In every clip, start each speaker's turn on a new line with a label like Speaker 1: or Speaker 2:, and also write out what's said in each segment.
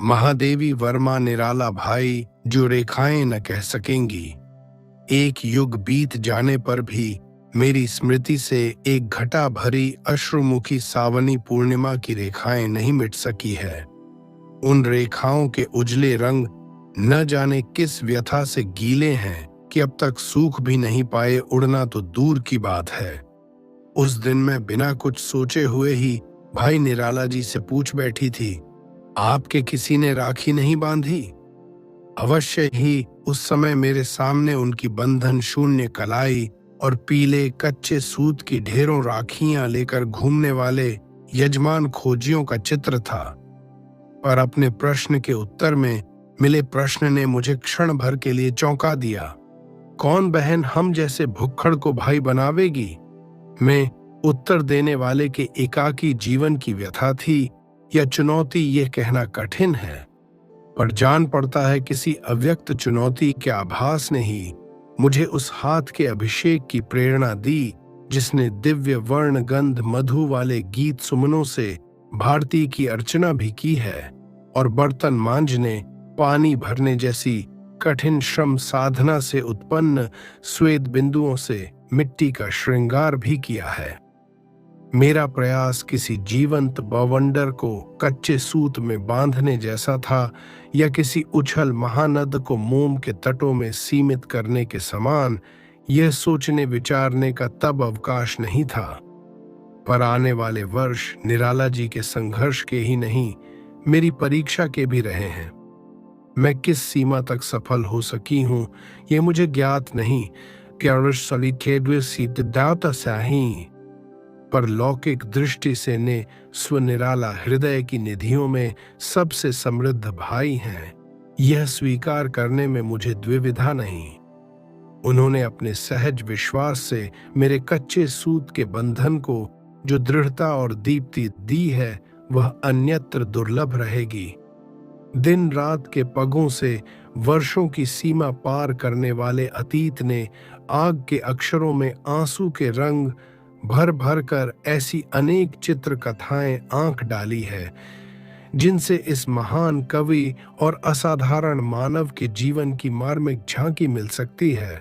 Speaker 1: महादेवी वर्मा निराला भाई जो रेखाएं न कह सकेंगी। एक युग बीत जाने पर भी मेरी स्मृति से एक घटा भरी अश्रुमुखी सावनी पूर्णिमा की रेखाएं नहीं मिट सकी है। उन रेखाओं के उजले रंग न जाने किस व्यथा से गीले हैं कि अब तक सूख भी नहीं पाए, उड़ना तो दूर की बात है। उस दिन मैं बिना कुछ सोचे हुए ही भाई निराला जी से पूछ बैठी थी, आपके किसी ने राखी नहीं बांधी? अवश्य ही उस समय मेरे सामने उनकी बंधन शून्य कलाई और पीले कच्चे सूत की ढेरों राखियां लेकर घूमने वाले यजमान खोजियों का चित्र था। पर अपने प्रश्न के उत्तर में मिले प्रश्न ने मुझे क्षण भर के लिए चौंका दिया। कौन बहन हम जैसे भुक्खड़ को भाई बनावेगी? मैं उत्तर देने वाले के एकाकी जीवन की व्यथा थी या चुनौती, ये कहना कठिन है। पर जान पड़ता है किसी अव्यक्त चुनौती के आभास ने ही मुझे उस हाथ के अभिषेक की प्रेरणा दी जिसने दिव्य वर्ण गंध मधु वाले गीत सुमनों से भारती की अर्चना भी की है और बर्तन मांजने, पानी भरने जैसी कठिन श्रम साधना से उत्पन्न श्वेत बिंदुओं से मिट्टी का श्रृंगार भी किया है। मेरा प्रयास किसी जीवंत बवंडर को कच्चे सूत में बांधने जैसा था या किसी उछल महानद को मोम के तटों में सीमित करने के समान, यह सोचने विचारने का तब अवकाश नहीं था। पर आने वाले वर्ष निराला जी के संघर्ष के ही नहीं, मेरी परीक्षा के भी रहे हैं। मैं किस सीमा तक सफल हो सकी हूं यह मुझे ज्ञात नहीं, पर लौकिक दृष्टि से ने स्वनिराला हृदय की निधियों में सबसे समृद्ध भाई हैं, यह स्वीकार करने में मुझे द्विविधा नहीं। उन्होंने अपने सहज विश्वास से मेरे कच्चे सूत के बंधन को जो दृढ़ता और दीप्ति दी है वह अन्यत्र दुर्लभ रहेगी। दिन रात के पगों से वर्षों की सीमा पार करने वाले अतीत ने आग के अक्षरों में आंसू के रंग भर भर कर ऐसी अनेक चित्र कथाएं आंख डाली है जिनसे इस महान कवि और असाधारण मानव के जीवन की मार्मिक झांकी मिल सकती है।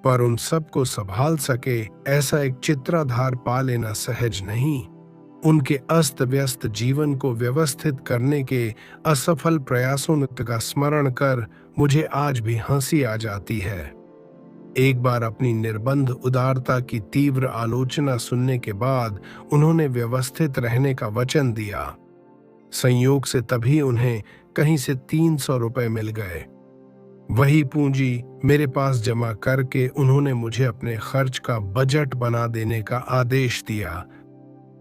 Speaker 1: पर उन सब को संभाल सके ऐसा एक चित्राधार पा लेना सहज नहीं। उनके अस्त व्यस्त जीवन को व्यवस्थित करने के असफल प्रयासों का स्मरण कर मुझे आज भी हंसी आ जाती है। एक बार अपनी निर्बंध उदारता की तीव्र आलोचना सुनने के बाद उन्होंने व्यवस्थित रहने का वचन दिया। संयोग से तभी उन्हें कहीं से 300 रुपए मिल गए। वही पूंजी मेरे पास जमा करके उन्होंने मुझे अपने खर्च का बजट बना देने का आदेश दिया।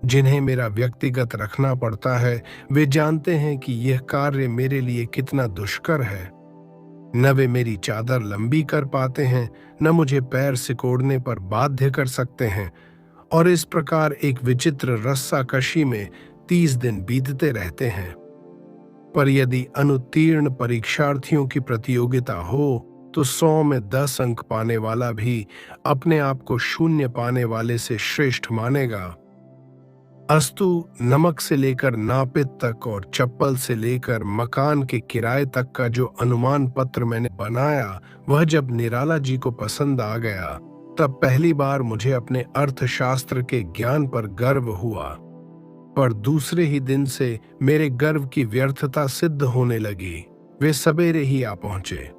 Speaker 1: जिन्हें मेरा व्यक्तिगत रखना पड़ता है वे जानते हैं कि यह कार्य मेरे लिए कितना दुष्कर है। न वे मेरी चादर लंबी कर पाते हैं, न मुझे पैर सिकोड़ने पर बाध्य कर सकते हैं, और इस प्रकार एक विचित्र रस्साकशी में 30 दिन बीतते रहते हैं। पर यदि अनुत्तीर्ण परीक्षार्थियों की प्रतियोगिता हो तो 100 में 10 अंक पाने वाला भी अपने आप को शून्य पाने वाले से श्रेष्ठ मानेगा। अस्तु नमक से लेकर नापित तक और चप्पल से लेकर मकान के किराए तक का जो अनुमान पत्र मैंने बनाया वह जब निराला जी को पसंद आ गया तब पहली बार मुझे अपने अर्थशास्त्र के ज्ञान पर गर्व हुआ। पर दूसरे ही दिन से मेरे गर्व की व्यर्थता सिद्ध होने लगी। वे सवेरे ही आ पहुंचे।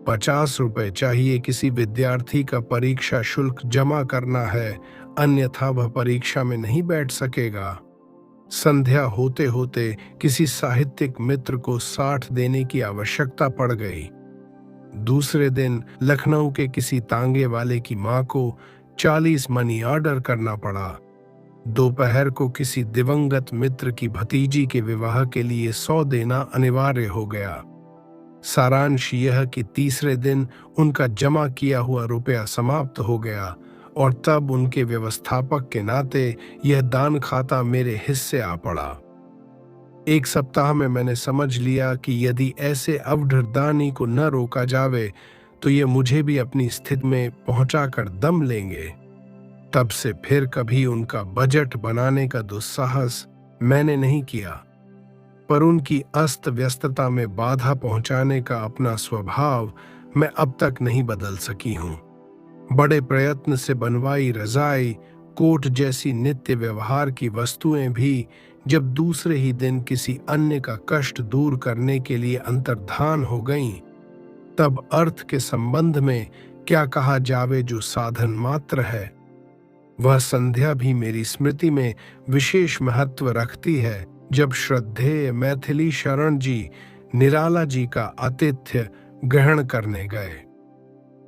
Speaker 1: 50 रुपए चाहिए, किसी विद्यार्थी का परीक्षा शुल्क जमा करना है, अन्यथा वह परीक्षा में नहीं बैठ सकेगा। संध्या होते होते किसी साहित्यिक मित्र को 60 देने की आवश्यकता पड़ गई। दूसरे दिन लखनऊ के किसी तांगे वाले की मां को 40 मनी ऑर्डर करना पड़ा। दोपहर को किसी दिवंगत मित्र की भतीजी के विवाह के लिए 100 देना अनिवार्य हो गया। सारांश यह कि तीसरे दिन उनका जमा किया हुआ रुपया समाप्त हो गया और तब उनके व्यवस्थापक के नाते यह दान खाता मेरे हिस्से आ पड़ा। एक सप्ताह में मैंने समझ लिया कि यदि ऐसे अवढरदानी को न रोका जावे तो ये मुझे भी अपनी स्थिति में पहुंचाकर दम लेंगे। तब से फिर कभी उनका बजट बनाने का दुस्साहस मैंने नहीं किया। पर उनकी अस्त व्यस्तता में बाधा पहुंचाने का अपना स्वभाव मैं अब तक नहीं बदल सकी हूं। बड़े प्रयत्न से बनवाई रजाई, कोट जैसी नित्य व्यवहार की वस्तुएं भी जब दूसरे ही दिन किसी अन्य का कष्ट दूर करने के लिए अंतर्धान हो गईं, तब अर्थ के संबंध में क्या कहा जावे जो साधन मात्र है। वह संध्या भी मेरी स्मृति में विशेष महत्व रखती है, जब श्रद्धेय मैथिली शरण जी निराला जी का आतिथ्य ग्रहण करने गए।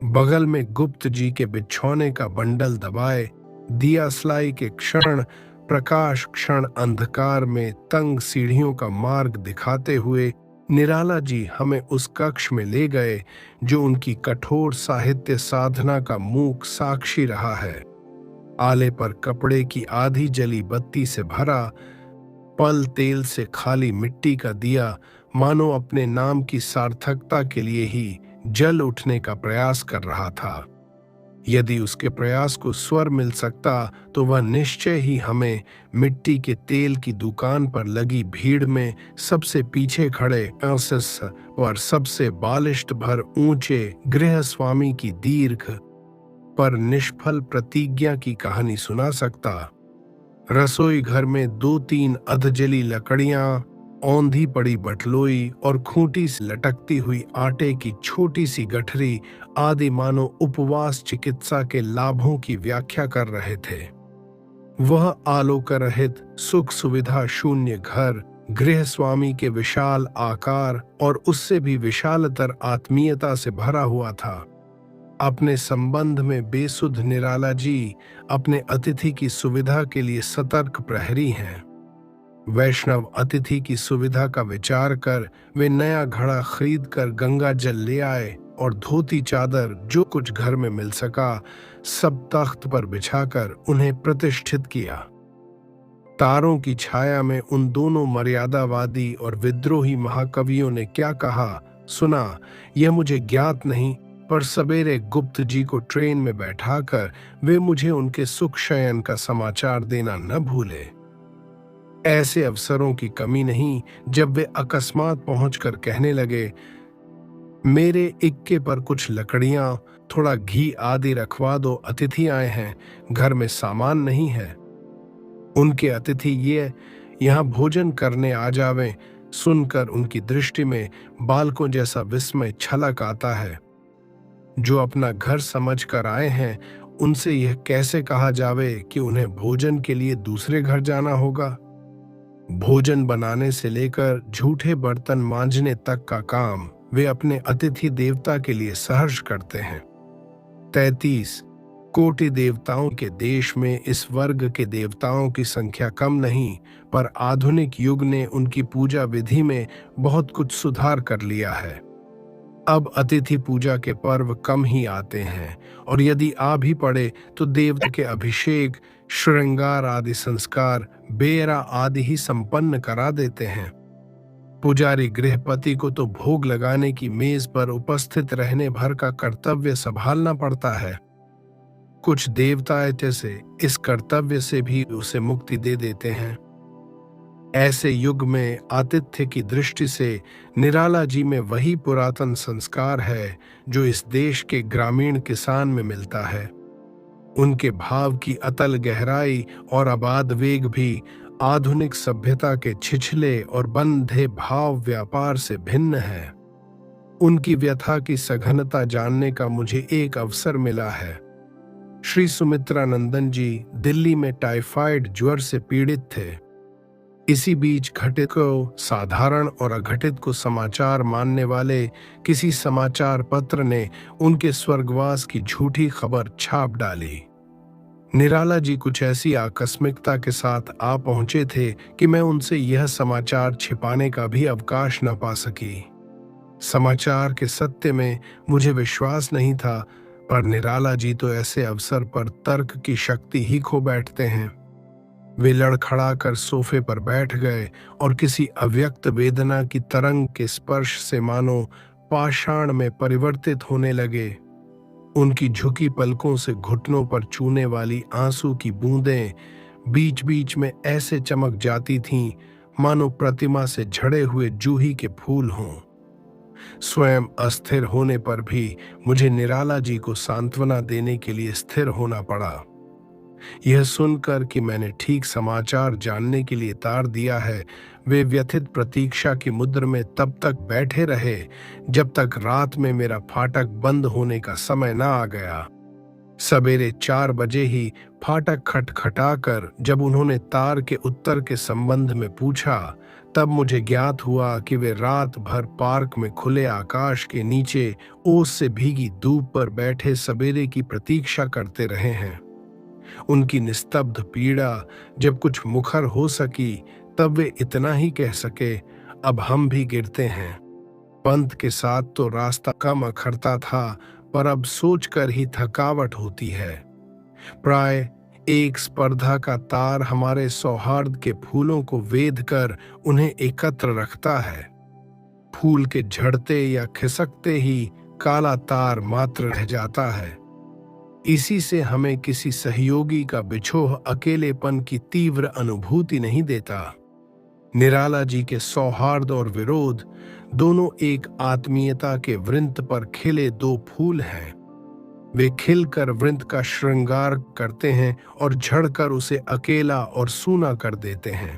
Speaker 1: बगल में गुप्त जी के बिछौने का बंडल दबाए, दिया स्लाई के क्षण प्रकाश क्षण अंधकार में तंग सीढ़ियों का मार्ग दिखाते हुए निराला जी हमें उस कक्ष में ले गए जो उनकी कठोर साहित्य साधना का मूक साक्षी रहा है। आले पर कपड़े की आधी जली बत्ती से भरा, पल तेल से खाली मिट्टी का दिया मानो अपने नाम की सार्थकता के लिए ही जल उठने का प्रयास कर रहा था। यदि उसके प्रयास को स्वर मिल सकता तो वह निश्चय ही हमें मिट्टी के तेल की दुकान पर लगी भीड़ में सबसे पीछे खड़े एसएस और सबसे बालिष्ट भर ऊंचे गृह स्वामी की दीर्घ पर निष्फल प्रतिज्ञा की कहानी सुना सकता। रसोई घर में 2-3 अधजली लकड़ियां, औंधी पड़ी बटलोई और खूंटी से लटकती हुई आटे की छोटी सी गठरी आदि मानो उपवास चिकित्सा के लाभों की व्याख्या कर रहे थे। वह आलोक रहित सुख सुविधा शून्य घर गृह स्वामी के विशाल आकार और उससे भी विशालतर आत्मीयता से भरा हुआ था। अपने संबंध में बेसुध निराला जी अपने अतिथि की सुविधा के लिए सतर्क प्रहरी हैं। वैष्णव अतिथि की सुविधा का विचार कर वे नया घड़ा खरीद कर गंगा जल ले आए और धोती चादर जो कुछ घर में मिल सका सब तख्त पर बिछाकर उन्हें प्रतिष्ठित किया। तारों की छाया में उन दोनों मर्यादावादी और विद्रोही महाकवियों ने क्या कहा सुना यह मुझे ज्ञात नहीं, पर सवेरे गुप्त जी को ट्रेन में बैठाकर वे मुझे उनके सुख शयन का समाचार देना न भूले। ऐसे अवसरों की कमी नहीं जब वे अकस्मात पहुंचकर कहने लगे, मेरे इक्के पर कुछ लकड़ियां, थोड़ा घी आदि रखवा दो, अतिथि आए हैं, घर में सामान नहीं है। उनके अतिथि ये यहाँ भोजन करने आ जावें, सुनकर उनकी दृष्टि में बालकों जैसा विस्मय छलक आता है। जो अपना घर समझ कर आए हैं उनसे यह कैसे कहा जावे कि उन्हें भोजन के लिए दूसरे घर जाना होगा। भोजन बनाने से लेकर झूठे बर्तन मांजने तक का काम वे अपने अतिथि देवता के लिए सहर्ष करते हैं। 33 कोटि देवताओं के देश में इस वर्ग के देवताओं की संख्या कम नहीं, पर आधुनिक युग ने उनकी पूजा विधि में बहुत कुछ सुधार कर लिया है। अब अतिथि पूजा के पर्व कम ही आते हैं और यदि आ भी पड़े तो देवता के अभिषेक, श्रृंगार आदि संस्कार बेरा आदि ही संपन्न करा देते हैं। पुजारी गृहपति को तो भोग लगाने की मेज पर उपस्थित रहने भर का कर्तव्य संभालना पड़ता है। कुछ देवता जैसे इस कर्तव्य से भी उसे मुक्ति दे देते हैं। ऐसे युग में आतिथ्य की दृष्टि से निराला जी में वही पुरातन संस्कार है जो इस देश के ग्रामीण किसान में मिलता है। उनके भाव की अतल गहराई और अबाध वेग भी आधुनिक सभ्यता के छिछले और बंधे भाव व्यापार से भिन्न है। उनकी व्यथा की सघनता जानने का मुझे एक अवसर मिला है। श्री सुमित्रानंदन जी दिल्ली में टाइफाइड ज्वर से पीड़ित थे। इसी बीच घटित को साधारण और अघटित को समाचार मानने वाले किसी समाचार पत्र ने उनके स्वर्गवास की झूठी खबर छाप डाली। निराला जी कुछ ऐसी आकस्मिकता के साथ आ पहुंचे थे कि मैं उनसे यह समाचार छिपाने का भी अवकाश न पा सकी। समाचार के सत्य में मुझे विश्वास नहीं था, पर निराला जी तो ऐसे अवसर पर तर्क की शक्ति ही खो बैठते हैं। वे लड़खड़ा कर सोफे पर बैठ गए और किसी अव्यक्त वेदना की तरंग के स्पर्श से मानो पाषाण में परिवर्तित होने लगे। उनकी झुकी पलकों से घुटनों पर चूने वाली आंसू की बूंदें बीच बीच में ऐसे चमक जाती थीं मानो प्रतिमा से झड़े हुए जूही के फूल हों। स्वयं अस्थिर होने पर भी मुझे निराला जी को सांत्वना देने के लिए स्थिर होना पड़ा। यह सुनकर कि मैंने ठीक समाचार जानने के लिए तार दिया है, वे व्यथित प्रतीक्षा की मुद्र में तब तक बैठे रहे जब तक रात में मेरा फाटक बंद होने का समय न आ गया। सवेरे 4 बजे ही फाटक खटखटाकर जब उन्होंने तार के उत्तर के संबंध में पूछा, तब मुझे ज्ञात हुआ कि वे रात भर पार्क में खुले आकाश के नीचे ओस से भीगी धूप पर बैठे सवेरे की प्रतीक्षा करते रहे हैं। उनकी निस्तब्ध पीड़ा जब कुछ मुखर हो सकी, तब वे इतना ही कह सके, अब हम भी गिरते हैं। पंथ के साथ तो रास्ता कम अखरता था, पर अब सोचकर ही थकावट होती है। प्राय एक स्पर्धा का तार हमारे सौहार्द के फूलों को वेध कर उन्हें एकत्र रखता है। फूल के झड़ते या खिसकते ही काला तार मात्र रह जाता है। इसी से हमें किसी सहयोगी का बिछोह अकेलेपन की तीव्र अनुभूति नहीं देता। निराला जी के सौहार्द और विरोध दोनों एक आत्मीयता के वृंत पर खिले 2 फूल हैं। वे खिलकर वृंत का श्रृंगार करते हैं और झड़कर उसे अकेला और सूना कर देते हैं।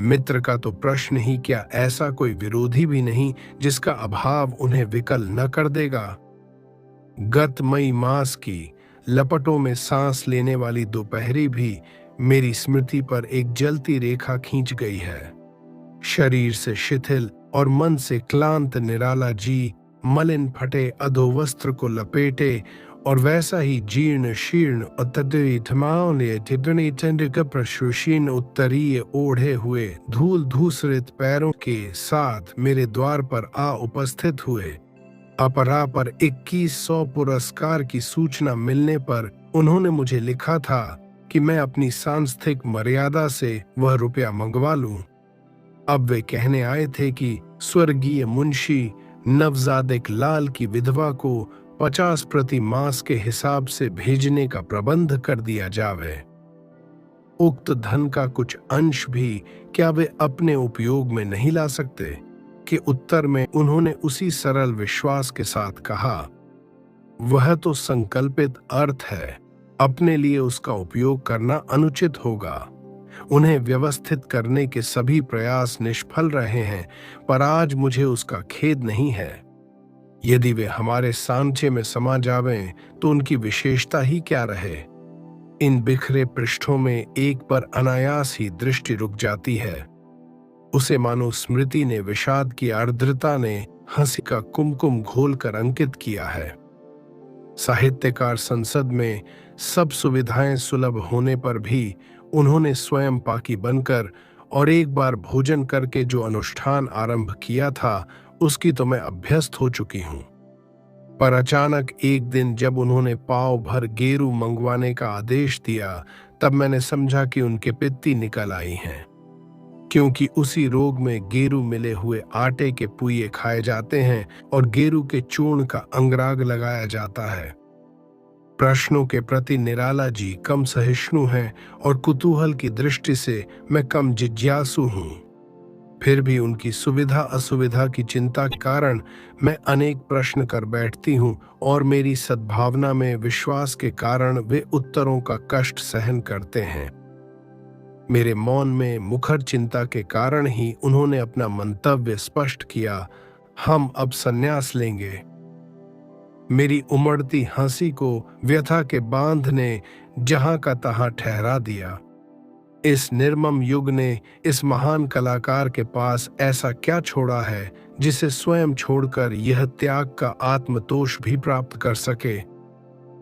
Speaker 1: मित्र का तो प्रश्न ही क्या, ऐसा कोई विरोधी भी नहीं जिसका अभाव उन्हें विकल न कर देगा। गत मई मास की लपटों में सांस लेने वाली दोपहरी भी मेरी स्मृति पर एक जलती रेखा खींच गई है। शरीर से शिथिल और मन से क्लांत निराला जी मलिन फटे अधोवस्त्र को लपेटे और वैसा ही जीर्ण शीर्ण प्रशुषीन उत्तरीय ओढ़े हुए धूल धूसरित पैरों के साथ मेरे द्वार पर आ उपस्थित हुए। अपरा पर 2100 पुरस्कार की सूचना मिलने पर उन्होंने मुझे लिखा था कि मैं अपनी सांस्थिक मर्यादा से वह रुपया मंगवा लूं। अब वे कहने आए थे कि स्वर्गीय मुंशी नवजादिक लाल की विधवा को 50 प्रति मास के हिसाब से भेजने का प्रबंध कर दिया जावे। उक्त धन का कुछ अंश भी क्या वे अपने उपयोग में नहीं ला सकते? के उत्तर में उन्होंने उसी सरल विश्वास के साथ कहा, वह तो संकल्पित अर्थ है, अपने लिए उसका उपयोग करना अनुचित होगा। उन्हें व्यवस्थित करने के सभी प्रयास निष्फल रहे हैं, पर आज मुझे उसका खेद नहीं है। यदि वे हमारे सांचे में समा जावें तो उनकी विशेषता ही क्या रहे। इन बिखरे पृष्ठों में एक पर अनायास ही दृष्टि रुक जाती है। उसे मानो स्मृति ने विषाद की आर्द्रता ने हंसी का कुमकुम घोलकर अंकित किया है। साहित्यकार संसद में सब सुविधाएं सुलभ होने पर भी उन्होंने स्वयं पाकी बनकर और एक बार भोजन करके जो अनुष्ठान आरंभ किया था, उसकी तो मैं अभ्यस्त हो चुकी हूं। पर अचानक एक दिन जब उन्होंने पाव भर गेरू मंगवाने का आदेश दिया, तब मैंने समझा कि उनके पित्ती निकल आई हैं, क्योंकि उसी रोग में गेरू मिले हुए आटे के पुइये खाए जाते हैं और गेरू के चूर्ण का अंगराग लगाया जाता है। प्रश्नों के प्रति निराला जी कम सहिष्णु हैं और कुतूहल की दृष्टि से मैं कम जिज्ञासु हूं। फिर भी उनकी सुविधा असुविधा की चिंता के कारण मैं अनेक प्रश्न कर बैठती हूं और मेरी सद्भावना में विश्वास के कारण वे उत्तरों का कष्ट सहन करते हैं। मेरे मौन में मुखर चिंता के कारण ही उन्होंने अपना मंतव्य स्पष्ट किया, हम अब संन्यास लेंगे। मेरी उमड़ती हंसी को व्यथा के बांध ने जहां का तहां ठहरा दिया। इस निर्मम युग ने इस महान कलाकार के पास ऐसा क्या छोड़ा है जिसे स्वयं छोड़कर यह त्याग का आत्मतोष भी प्राप्त कर सके।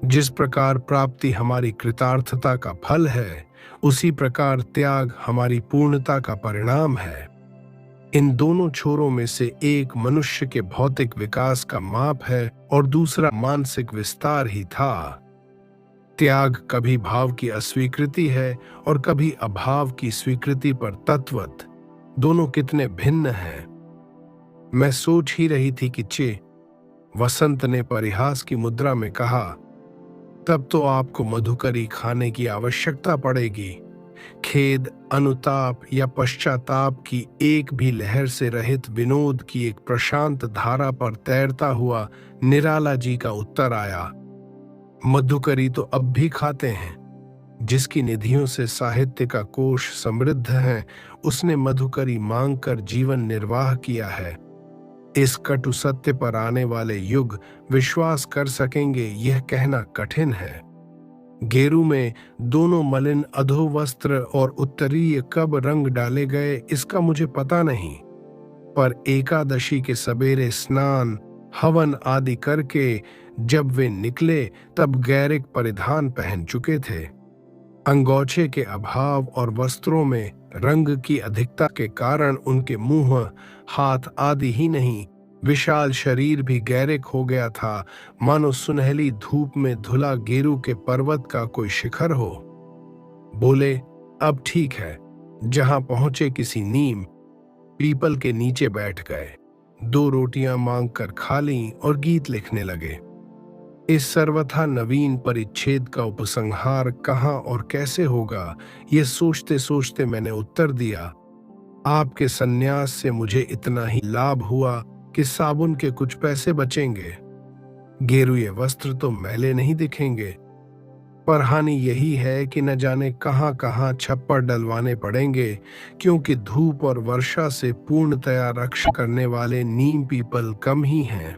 Speaker 1: जिस प्रकार प्राप्ति हमारी कृतार्थता का फल है, उसी प्रकार त्याग हमारी पूर्णता का परिणाम है। इन दोनों छोरों में से एक मनुष्य के भौतिक विकास का माप है और दूसरा मानसिक विस्तार ही था। त्याग कभी भाव की अस्वीकृति है और कभी अभाव की स्वीकृति पर तत्वत दोनों कितने भिन्न हैं। मैं सोच ही रही थी कि चे वसंत ने परिहास की मुद्रा में कहा, तब तो आपको मधुकरी खाने की आवश्यकता पड़ेगी। खेद, अनुताप या पश्चाताप की एक भी लहर से रहित विनोद की एक प्रशांत धारा पर तैरता हुआ निराला जी का उत्तर आया, मधुकरी तो अब भी खाते हैं। जिसकी निधियों से साहित्य का कोश समृद्ध है, उसने मधुकरी मांगकर जीवन निर्वाह किया है। इस कटु सत्य पर आने वाले युग विश्वास कर सकेंगे, यह कहना कठिन है। गेरू में दोनों मलिन अधोवस्त्र और उत्तरीय कब रंग डाले गए, इसका मुझे पता नहीं, पर एकादशी के सवेरे स्नान, हवन आदि करके जब वे निकले तब गैरिक परिधान पहन चुके थे। अंगोछे के अभाव और वस्त्रों में रंग की अधिकता के कारण उनके मुंह, हाथ आदि ही नहीं, विशाल शरीर भी गैरिक हो गया था, मानो सुनहली धूप में धुला गेरू के पर्वत का कोई शिखर हो। बोले, अब ठीक है। जहां पहुंचे किसी नीम पीपल के नीचे बैठ गए, 2 रोटियां मांगकर खा लीं और गीत लिखने लगे। इस सर्वथा नवीन परिच्छेद का उपसंहार कहाँ और कैसे होगा, ये सोचते सोचते मैंने उत्तर दिया, आपके सन्यास से मुझे इतना ही लाभ हुआ कि साबुन के कुछ पैसे बचेंगे। गेरुए वस्त्र तो मैले नहीं दिखेंगे, पर हानि यही है कि न जाने कहाँ कहाँ छप्पर डलवाने पड़ेंगे, क्योंकि धूप और वर्षा से पूर्णतया रक्षा करने वाले नीम पीपल कम ही हैं।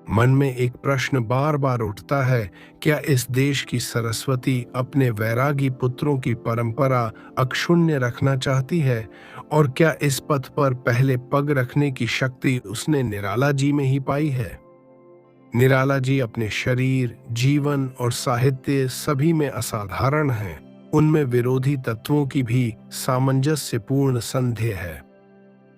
Speaker 1: मन में एक प्रश्न बार बार उठता है, क्या इस देश की सरस्वती अपने वैरागी पुत्रों की परंपरा अक्षुण्य रखना चाहती है, और क्या इस पथ पर पहले पग रखने की शक्ति उसने निराला जी में ही पाई है? निराला जी अपने शरीर, जीवन और साहित्य सभी में असाधारण हैं। उनमें विरोधी तत्वों की भी सामंजस्यपूर्ण संध्य है।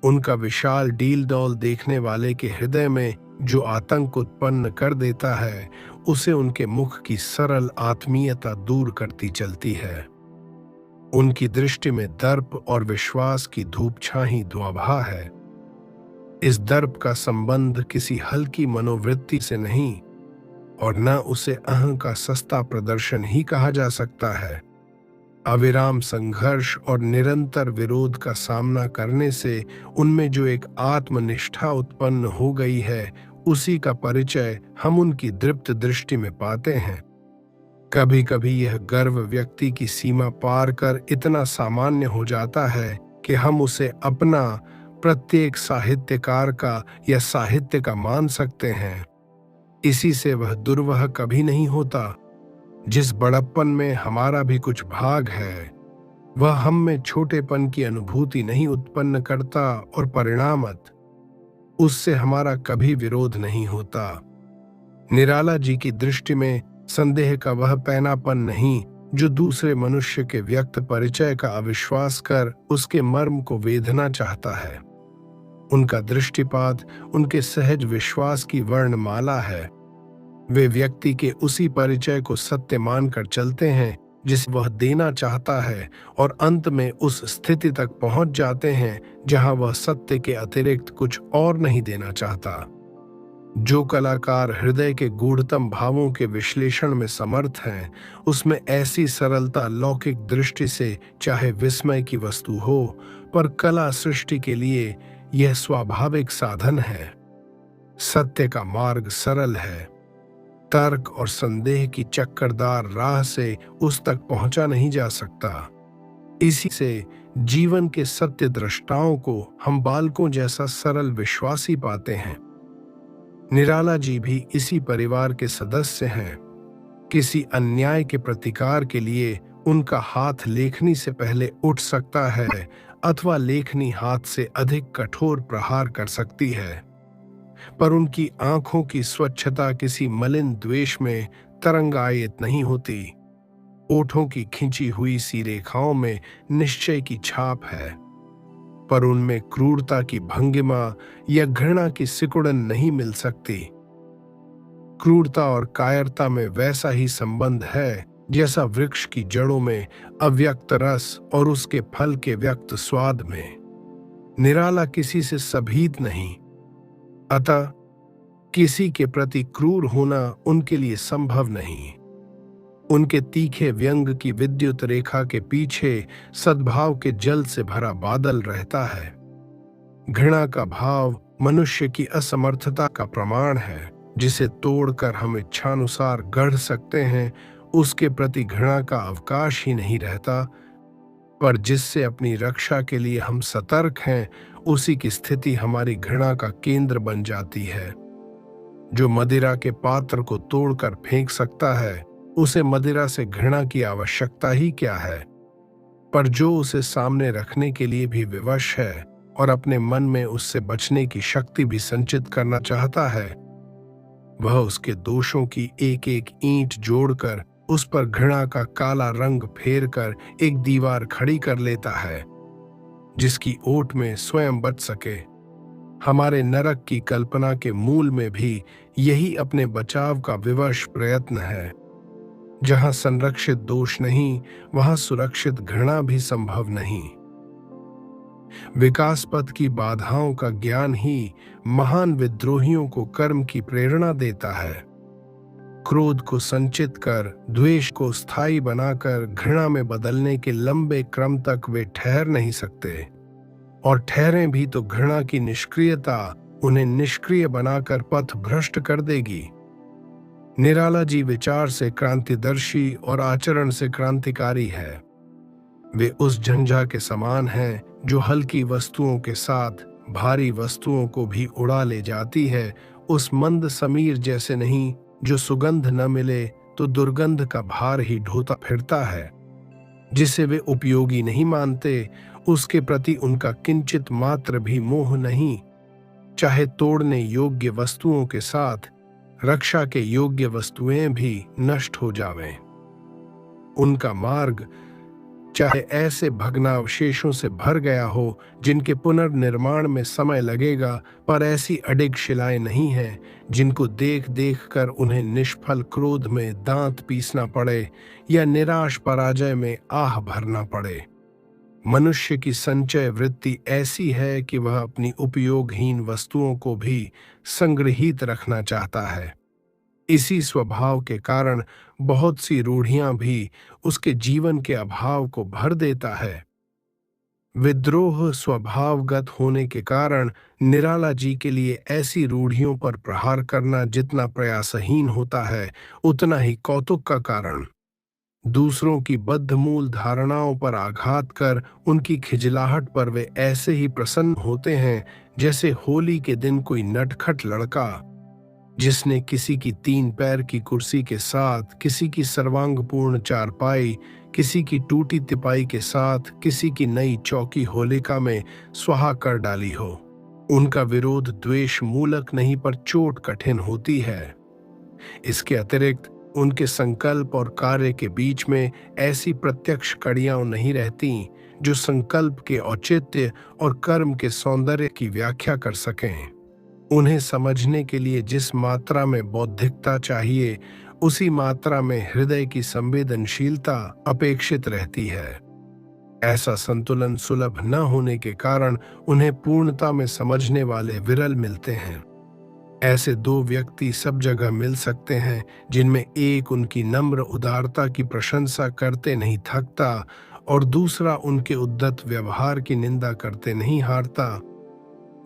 Speaker 1: उनका विशाल डील डौल देखने वाले के हृदय में जो आतंक उत्पन्न कर देता है, उसे उनके मुख की सरल आत्मीयता दूर करती चलती है। उनकी दृष्टि में दर्प और विश्वास की धूप छाही द्वाभा है। इस दर्प का संबंध किसी हल्की मनोवृत्ति से नहीं, और न उसे अहं का सस्ता प्रदर्शन ही कहा जा सकता है। अविराम संघर्ष और निरंतर विरोध का सामना करने से उनमें जो एक आत्मनिष्ठा उत्पन्न हो गई है, उसी का परिचय हम उनकी दृप्त दृष्टि में पाते हैं। कभी कभी यह गर्व व्यक्ति की सीमा पार कर इतना सामान्य हो जाता है कि हम उसे अपना, प्रत्येक साहित्यकार का या साहित्य का मान सकते हैं। इसी से वह दुर्वह कभी नहीं होता। जिस बड़प्पन में हमारा भी कुछ भाग है, वह हम में छोटेपन की अनुभूति नहीं उत्पन्न करता, और परिणामत उससे हमारा कभी विरोध नहीं होता। निराला जी की दृष्टि में संदेह का वह पैनापन नहीं जो दूसरे मनुष्य के व्यक्त परिचय का अविश्वास कर उसके मर्म को वेधना चाहता है। उनका दृष्टिपात उनके सहज विश्वास की वर्णमाला है। वे व्यक्ति के उसी परिचय को सत्य मानकर चलते हैं जिसे वह देना चाहता है, और अंत में उस स्थिति तक पहुंच जाते हैं जहां वह सत्य के अतिरिक्त कुछ और नहीं देना चाहता। जो कलाकार हृदय के गूढ़तम भावों के विश्लेषण में समर्थ हैं, उसमें ऐसी सरलता लौकिक दृष्टि से चाहे विस्मय की वस्तु हो, पर कला सृष्टि के लिए यह स्वाभाविक साधन है। सत्य का मार्ग सरल है। तर्क और संदेह की चक्करदार राह से उस तक पहुंचा नहीं जा सकता। इसी से जीवन के सत्य दृष्टाओं को हम बालकों जैसा सरल विश्वासी पाते हैं। निराला जी भी इसी परिवार के सदस्य हैं। किसी अन्याय के प्रतिकार के लिए उनका हाथ लेखनी से पहले उठ सकता है, अथवा लेखनी हाथ से अधिक कठोर प्रहार कर सकती है, पर उनकी आंखों की स्वच्छता किसी मलिन द्वेष में तरंगायित नहीं होती। ओठों की खिंची हुई सी रेखाओं में निश्चय की छाप है, पर उनमें क्रूरता की भंगिमा या घृणा की सिकुड़न नहीं मिल सकती। क्रूरता और कायरता में वैसा ही संबंध है जैसा वृक्ष की जड़ों में अव्यक्त रस और उसके फल के व्यक्त स्वाद में। निराला किसी से सभीत नहीं, अतः किसी के प्रति क्रूर होना उनके लिए संभव नहीं। उनके तीखे व्यंग की विद्युत रेखा के पीछे सद्भाव के जल से भरा बादल रहता है। घृणा का भाव मनुष्य की असमर्थता का प्रमाण है, जिसे तोड़कर हम इच्छानुसार गढ़ सकते हैं। उसके प्रति घृणा का अवकाश ही नहीं रहता, पर जिससे अपनी रक्षा के लिए हम सतर्क हैं, उसी की स्थिति हमारी घृणा का केंद्र बन जाती है। जो मदिरा के पात्र को तोड़कर फेंक सकता है, उसे मदिरा से घृणा की आवश्यकता ही क्या है। पर जो उसे सामने रखने के लिए भी विवश है और अपने मन में उससे बचने की शक्ति भी संचित करना चाहता है, वह उसके दोषों की एक एक ईंट जोड़कर उस पर घृणा का काला रंग फेर कर एक दीवार खड़ी कर लेता है, जिसकी ओट में स्वयं बच सके। हमारे नरक की कल्पना के मूल में भी यही अपने बचाव का विवश प्रयत्न है। जहां संरक्षित दोष नहीं, वहां सुरक्षित घृणा भी संभव नहीं। विकास पथ की बाधाओं का ज्ञान ही महान विद्रोहियों को कर्म की प्रेरणा देता है। क्रोध को संचित कर, द्वेष को स्थायी बनाकर घृणा में बदलने के लंबे क्रम तक वे ठहर नहीं सकते, और ठहरें भी तो घृणा की निष्क्रियता उन्हें निष्क्रिय बनाकर पथ भ्रष्ट कर देगी। निराला जी विचार से क्रांतिदर्शी और आचरण से क्रांतिकारी है। वे उस झंझा के समान हैं जो हल्की वस्तुओं के साथ भारी वस्तुओं को भी उड़ा ले जाती है, उस मंद समीर जैसे नहीं जो सुगंध न मिले तो दुर्गंध का भार ही ढोता फिरता है। जिसे वे उपयोगी नहीं मानते, उसके प्रति उनका किंचित मात्र भी मोह नहीं, चाहे तोड़ने योग्य वस्तुओं के साथ रक्षा के योग्य वस्तुएं भी नष्ट हो जावें। उनका मार्ग चाहे ऐसे भग्नावशेषों से भर गया हो जिनके पुनर्निर्माण में समय लगेगा, पर ऐसी अडिग शिलाएं नहीं हैं जिनको देख देख कर उन्हें निष्फल क्रोध में दांत पीसना पड़े या निराश पराजय में आह भरना पड़े। मनुष्य की संचय वृत्ति ऐसी है कि वह अपनी उपयोगहीन वस्तुओं को भी संग्रहित रखना चाहता है। इसी स्वभाव के कारण बहुत सी रूढ़ियां भी उसके जीवन के अभाव को भर देता है। विद्रोह स्वभावगत होने के कारण निराला जी के लिए ऐसी रूढ़ियों पर प्रहार करना जितना प्रयासहीन होता है, उतना ही कौतुक का कारण। दूसरों की बद्धमूल धारणाओं पर आघात कर उनकी खिजलाहट पर वे ऐसे ही प्रसन्न होते हैं जैसे होली के दिन कोई नटखट लड़का, जिसने किसी की 3 पैर की कुर्सी के साथ, किसी की सर्वांगपूर्ण चारपाई, किसी की टूटी तिपाई के साथ किसी की नई चौकी होलिका में स्वाहा कर डाली हो। उनका विरोध द्वेष मूलक नहीं पर चोट कठिन होती है। इसके अतिरिक्त उनके संकल्प और कार्य के बीच में ऐसी प्रत्यक्ष कड़ियां नहीं रहती जो संकल्प के औचित्य और कर्म के सौंदर्य की व्याख्या कर सकें। उन्हें समझने के लिए जिस मात्रा में बौद्धिकता चाहिए, उसी मात्रा में हृदय की संवेदनशीलता अपेक्षित रहती है। ऐसा संतुलन सुलभ न होने के कारण उन्हें पूर्णता में समझने वाले विरल मिलते हैं। ऐसे 2 व्यक्ति सब जगह मिल सकते हैं जिनमें एक उनकी नम्र उदारता की प्रशंसा करते नहीं थकता और दूसरा उनके उद्दत व्यवहार की निंदा करते नहीं हारता।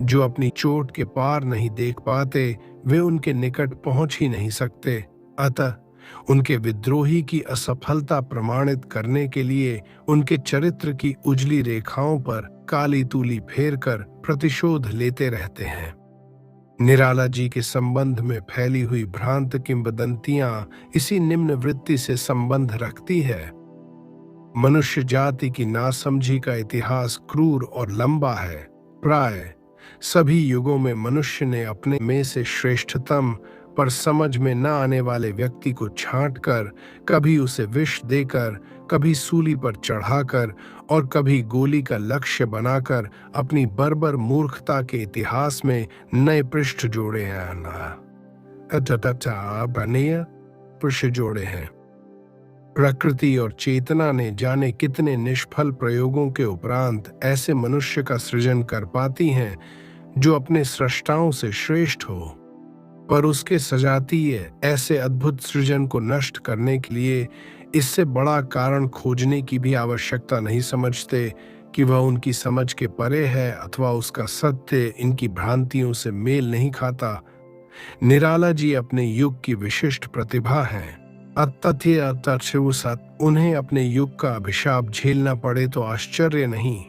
Speaker 1: जो अपनी चोट के पार नहीं देख पाते, वे उनके निकट पहुंच ही नहीं सकते। अतः उनके विद्रोही की असफलता प्रमाणित करने के लिए उनके चरित्र की उजली रेखाओं पर काली तूली फेरकर प्रतिशोध लेते रहते हैं। निराला जी के संबंध में फैली हुई भ्रांत किंवदंतियां इसी निम्न वृत्ति से संबंध रखती है। मनुष्य जाति की नासमझी का इतिहास क्रूर और लंबा है। प्राय सभी युगों में मनुष्य ने अपने में से श्रेष्ठतम पर समझ में न आने वाले व्यक्ति को छांटकर, कभी उसे विष देकर, कभी सूली पर चढ़ाकर और कभी गोली का लक्ष्य बनाकर अपनी बर्बर मूर्खता के इतिहास में नए पृष्ठ जोड़े हैं। पृष्ठ जोड़े हैं। प्रकृति और चेतना ने जाने कितने निष्फल प्रयोगों के उपरांत ऐसे मनुष्य का सृजन कर पाती हैं जो अपने सृष्टाओं से श्रेष्ठ हो। पर उसके सजातीय ऐसे अद्भुत सृजन को नष्ट करने के लिए इससे बड़ा कारण खोजने की भी आवश्यकता नहीं समझते कि वह उनकी समझ के परे है अथवा उसका सत्य इनकी भ्रांतियों से मेल नहीं खाता। निराला जी अपने युग की विशिष्ट प्रतिभा हैं। अतथ्य अतर्षवसत उन्हें अपने युग का अभिशाप झेलना पड़े तो आश्चर्य नहीं।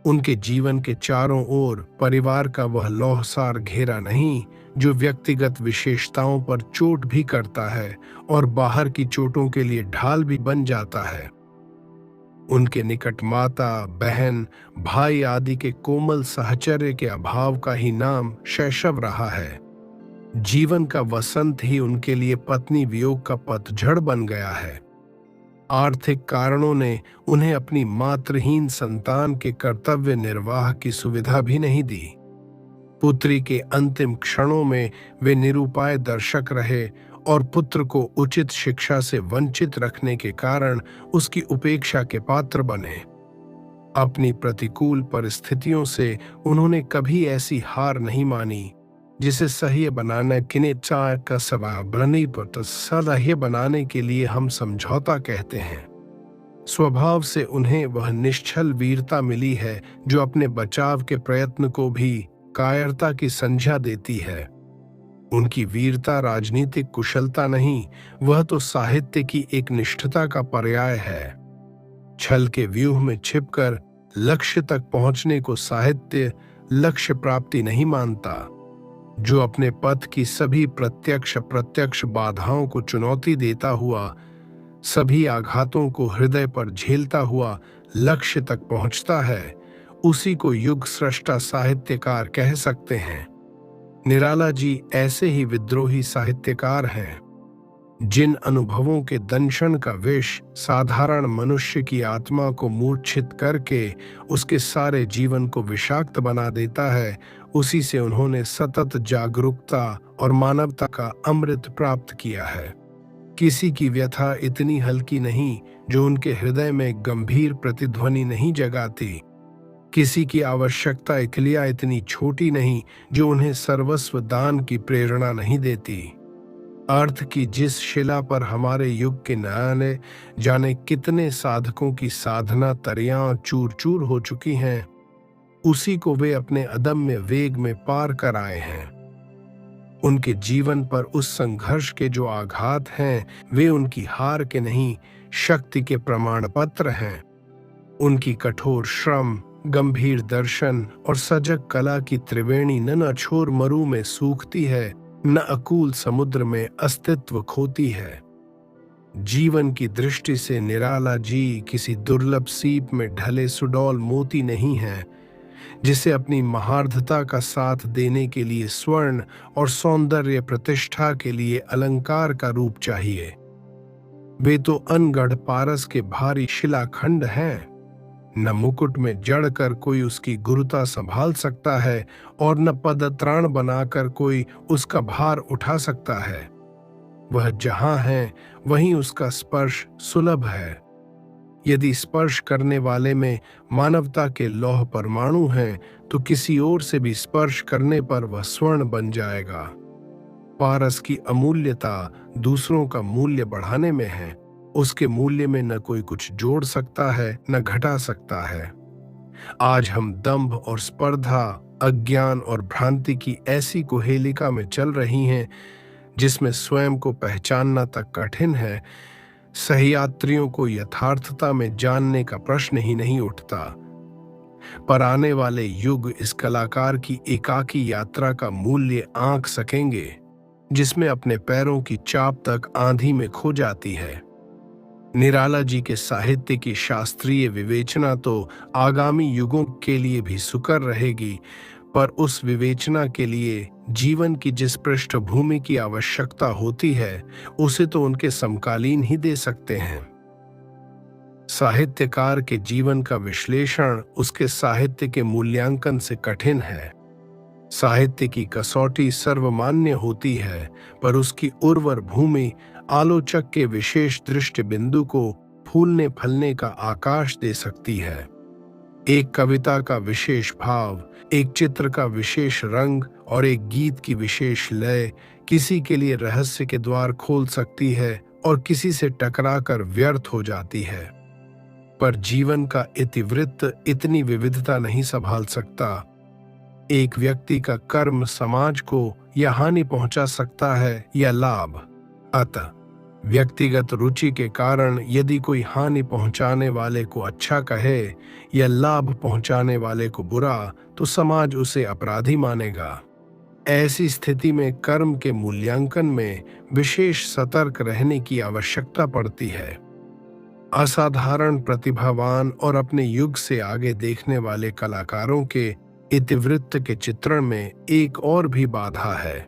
Speaker 1: उनके जीवन के चारों ओर परिवार का वह लौहसार घेरा नहीं जो व्यक्तिगत विशेषताओं पर चोट भी करता है और बाहर की चोटों के लिए ढाल भी बन जाता है। उनके निकट माता, बहन, भाई आदि के कोमल साहचर्य के अभाव का ही नाम शैशव रहा है। जीवन का वसंत ही उनके लिए पत्नी वियोग का पतझड़ बन गया है। आर्थिक कारणों ने उन्हें अपनी मातृहीन संतान के कर्तव्य निर्वाह की सुविधा भी नहीं दी। पुत्री के अंतिम क्षणों में वे निरुपाय दर्शक रहे और पुत्र को उचित शिक्षा से वंचित रखने के कारण उसकी उपेक्षा के पात्र बने। अपनी प्रतिकूल परिस्थितियों से उन्होंने कभी ऐसी हार नहीं मानी जिसे सह्य बनाने का सलाह्य बनाने के लिए हम समझौता कहते हैं। स्वभाव से उन्हें वह निश्चल वीरता मिली है जो अपने बचाव के प्रयत्न को भी कायरता की संज्ञा देती है। उनकी वीरता राजनीतिक कुशलता नहीं, वह तो साहित्य की एक निष्ठता का पर्याय है। छल के व्यूह में छिपकर लक्ष्य तक पहुंचने को साहित्य लक्ष्य प्राप्ति नहीं मानता। जो अपने पथ की सभी प्रत्यक्ष बाधाओं को चुनौती देता हुआ, सभी आघातों को हृदय पर झेलता हुआ लक्ष्य तक पहुंचता है, उसी को युग सृष्टा साहित्यकार कह सकते हैं। निराला जी ऐसे ही विद्रोही साहित्यकार हैं। जिन अनुभवों के दंशन का विष साधारण मनुष्य की आत्मा को मूर्छित करके उसके सारे जीवन को विषाक्त बना देता है, उसी से उन्होंने सतत जागरूकता और मानवता का अमृत प्राप्त किया है। किसी की व्यथा इतनी हल्की नहीं जो उनके हृदय में गंभीर प्रतिध्वनि नहीं जगाती। किसी की आवश्यकता इकलिया इतनी छोटी नहीं जो उन्हें सर्वस्व दान की प्रेरणा नहीं देती। अर्थ की जिस शिला पर हमारे युग के नए जाने कितने साधकों की साधना तरियां चूर चूर हो चुकी हैं, उसी को वे अपने अदम्य वेग में पार कर आए हैं। उनके जीवन पर उस संघर्ष के जो आघात हैं, वे उनकी हार के नहीं, शक्ति के प्रमाण पत्र हैं। उनकी कठोर श्रम, गंभीर दर्शन और सजग कला की त्रिवेणी न अछोर मरु में सूखती है, न अकूल समुद्र में अस्तित्व खोती है। जीवन की दृष्टि से निराला जी किसी दुर्लभ सीप में ढले सुडौल मोती नहीं हैं, जिसे अपनी महार्धता का साथ देने के लिए स्वर्ण और सौंदर्य प्रतिष्ठा के लिए अलंकार का रूप चाहिए। वे तो अनगढ़ पारस के भारी शिलाखंड हैं। न मुकुट में जड़कर कोई उसकी गुरुता संभाल सकता है और न पदत्राण बनाकर कोई उसका भार उठा सकता है। वह जहां है वहीं उसका स्पर्श सुलभ है। यदि स्पर्श करने वाले में मानवता के लौह परमाणु हैं, तो किसी और से भी स्पर्श करने पर वह स्वर्ण बन जाएगा। पारस की अमूल्यता दूसरों का मूल्य बढ़ाने में है। उसके मूल्य में न कोई कुछ जोड़ सकता है न घटा सकता है। आज हम दंभ और स्पर्धा, अज्ञान और भ्रांति की ऐसी कुहेलिका में चल रही हैं जिसमें स्वयं को पहचानना तक कठिन है। सहयात्रियों को यथार्थता में जानने का प्रश्न ही नहीं उठता। पर आने वाले युग इस कलाकार की एकाकी यात्रा का मूल्य आंक सकेंगे, जिसमें अपने पैरों की चाप तक आंधी में खो जाती है। निराला जी के साहित्य की शास्त्रीय विवेचना तो आगामी युगों के लिए भी सुकर रहेगी, पर उस विवेचना के लिए जीवन की जिस पृष्ठभूमि की आवश्यकता होती है, उसे तो उनके समकालीन ही दे सकते हैं। साहित्यकार के जीवन का विश्लेषण उसके साहित्य के मूल्यांकन से कठिन है। साहित्य की कसौटी सर्वमान्य होती है, पर उसकी उर्वर भूमि आलोचक के विशेष दृष्टि बिंदु को फूलने फलने का आकाश दे सकती है। एक कविता का विशेष भाव, एक चित्र का विशेष रंग और एक गीत की विशेष लय किसी के लिए रहस्य के द्वार खोल सकती है और किसी से टकराकर व्यर्थ हो जाती है। पर जीवन का इतिवृत्त इतनी विविधता नहीं संभाल सकता। एक व्यक्ति का कर्म समाज को या हानि पहुंचा सकता है या लाभ। अतः व्यक्तिगत रुचि के कारण यदि कोई हानि पहुंचाने वाले को अच्छा कहे या लाभ पहुंचाने वाले को बुरा, तो समाज उसे अपराधी मानेगा। ऐसी स्थिति में कर्म के मूल्यांकन में विशेष सतर्क रहने की आवश्यकता पड़ती है। असाधारण प्रतिभावान और अपने युग से आगे देखने वाले कलाकारों के इतिवृत्त के चित्रण में एक और भी बाधा है।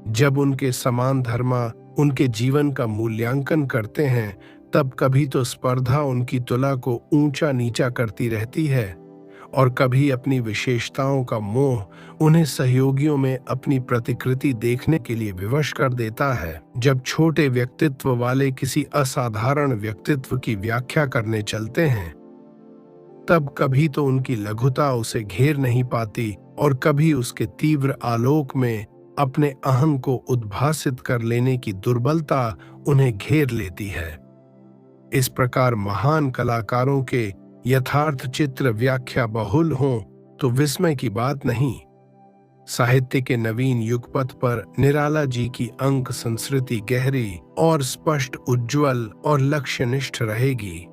Speaker 1: जब उनके समान धर्मा उनके जीवन का मूल्यांकन करते हैं, तब कभी तो स्पर्धा उनकी तुला को ऊंचा नीचा करती रहती है और कभी अपनी विशेषताओं का मोह उन्हें सहयोगियों में अपनी प्रतिकृति देखने के लिए विवश कर देता है। जब छोटे व्यक्तित्व वाले किसी असाधारण व्यक्तित्व की व्याख्या करने चलते हैं, तब कभी तो उनकी लघुता उसे घेर नहीं पाती और कभी उसके तीव्र आलोक में अपने अहं को उद्भासित कर लेने की दुर्बलता उन्हें घेर लेती है। इस प्रकार महान कलाकारों के यथार्थ चित्र व्याख्या बहुल हों तो विस्मय की बात नहीं। साहित्य के नवीन युगपथ पर निराला जी की अंक संस्कृति गहरी और स्पष्ट, उज्ज्वल और लक्ष्यनिष्ठ रहेगी।